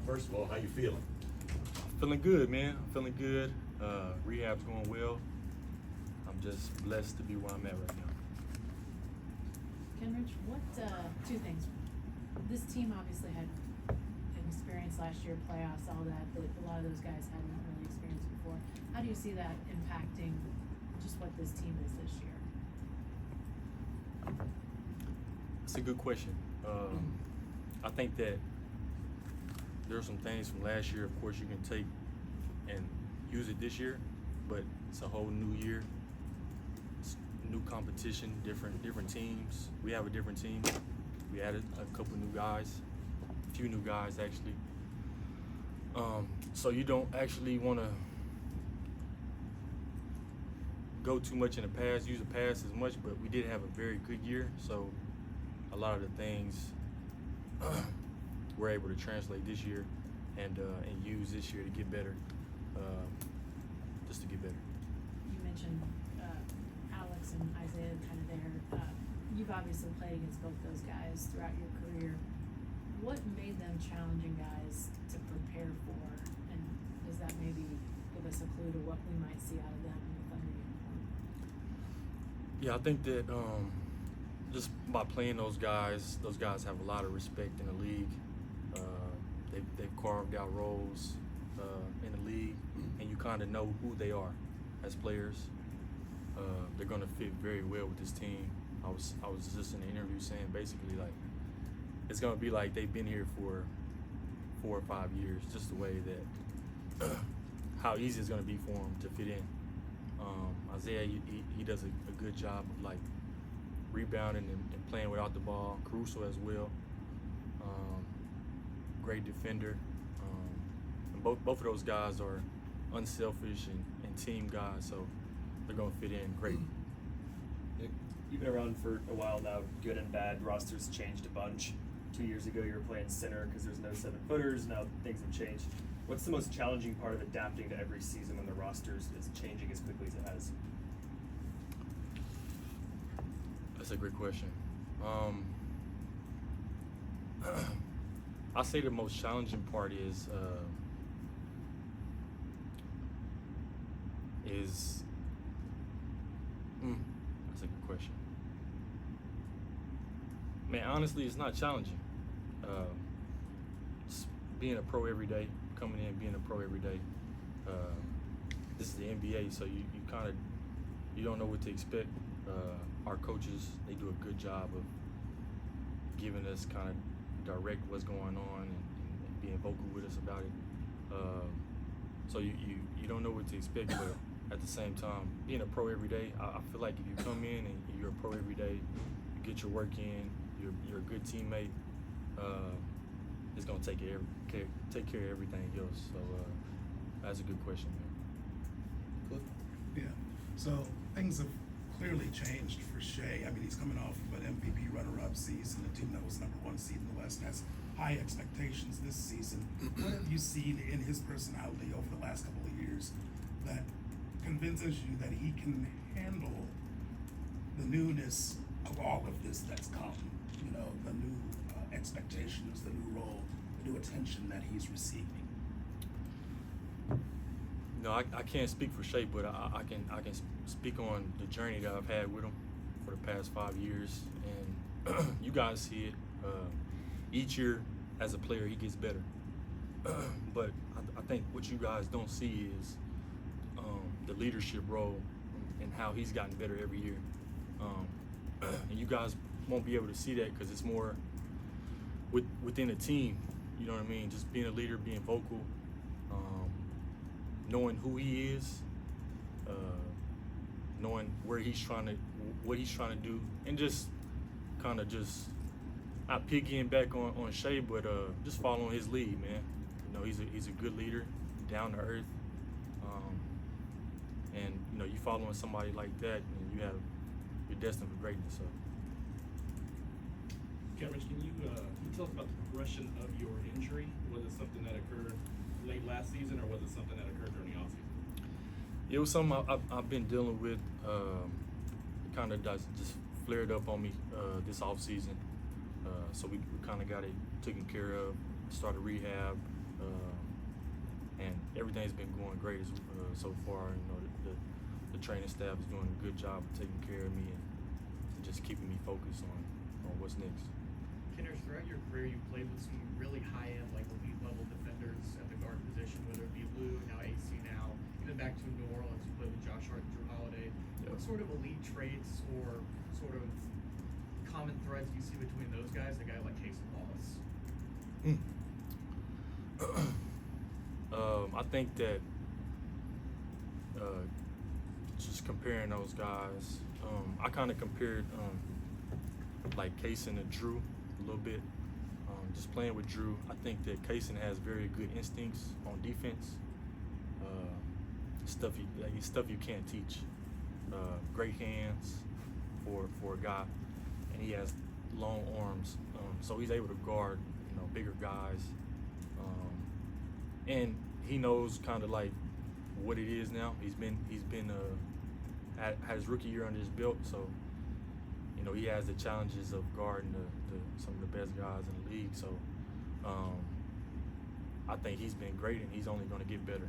First of all, how you feeling? Feeling good, man. I'm feeling good. Rehab's going well. I'm just blessed to be where I'm at right now. Kenrich, what, two things. This team obviously had an experience last year, playoffs, all that a lot of those guys hadn't really experienced before. How do you see that impacting just what this team is this year? That's a good question. I think that there are some things from last year, of course, you can take and use it this year, but it's a whole new year. It's new competition, different teams. We have a different team. We added a couple new guys, a few new guys actually. So you don't actually want to go too much in the past, use the past as much, but we did have a very good year. So a lot of the things we're able to translate this year and use this year to get better, just to get better. You mentioned Alex and Isaiah kind of there. You've obviously played against both those guys throughout your career. What made them challenging guys to prepare for? And does that maybe give us a clue to what we might see out of them in the Thunder uniform? Yeah, I think that just by playing those guys have a lot of respect in the league. They've carved out roles in the league, and you kind of know who they are as players. They're going to fit very well with this team. I was just in the interview saying basically like it's going to be like they've been here for 4 or 5 years, just the way that how easy it's going to be for them to fit in. Isaiah, he does a good job of like rebounding and playing without the ball. Caruso as well. Great defender. And both of those guys are unselfish and team guys, so they're going to fit in great. You've been around for a while now, good and bad. Rosters changed a bunch. 2 years ago, you were playing center because there's no 7-footers. Now things have changed. What's the most challenging part of adapting to every season when the roster is changing as quickly as it has? That's a great question. I say the most challenging part is that's a good question. Man, honestly, it's not challenging. Just being a pro every day, coming in, being a pro every day. This is the NBA, so you don't know what to expect. Our coaches, they do a good job of giving us kind of direct what's going on and being vocal with us about it. So you don't know what to expect, but at the same time, being a pro every day, I feel like if you come in and you're a pro every day, you get your work in, you're a good teammate, it's gonna take care of everything else. So that's a good question, man. Yeah. So things have clearly changed for Shai. I mean, he's coming off of an MVP runner-up season, a team that was #1 seed in the West, has high expectations this season. What have you seen in his personality over the last couple of years that convinces you that he can handle the newness of all of this that's come? You know, the new expectations, the new role, the new attention that he's receiving. No, I can't speak for Shai, but I can speak on the journey that I've had with him for the past 5 years, and you guys see it. Each year, as a player, he gets better. But I think what you guys don't see is the leadership role and how he's gotten better every year. And you guys won't be able to see that because it's more within a team. You know what I mean? Just being a leader, being vocal. Knowing who he is, knowing what he's trying to do, and just kind of just not piggying back on Shai, but just following his lead, man. You know, he's a good leader, down to earth, and you know, you following somebody like that, and you're destined for greatness. So. Kenrich, can you tell us about the progression of your injury? Was it something that occurred late last season, or was it something that occurred during the offseason? It was something I've been dealing with. It kind of just flared up on me this offseason. So we kind of got it taken care of, started rehab, everything's been going great so far. You know, the training staff is doing a good job of taking care of me and just keeping me focused on what's next. Kenrich, throughout your career, you played with some really high-end, like elite level defenders at the guard position, whether it be Lou, now AC now, even back to New Orleans, you played with Josh Hart and Drew Holiday. Yeah. What sort of elite traits or sort of common threads do you see between those guys and a guy like Casey Wallace? I think that just comparing those guys, I kind of compared like Kaysen and Drew a little bit. Just playing with Drew, I think that Kaysen has very good instincts on defense. Stuff you can't teach. Great hands for a guy, and he has long arms, so he's able to guard bigger guys. And he knows kind of like what it is now. He's been had his rookie year under his belt, so he has the challenges of guarding some of the best guys in the league. So I think he's been great, and he's only going to get better.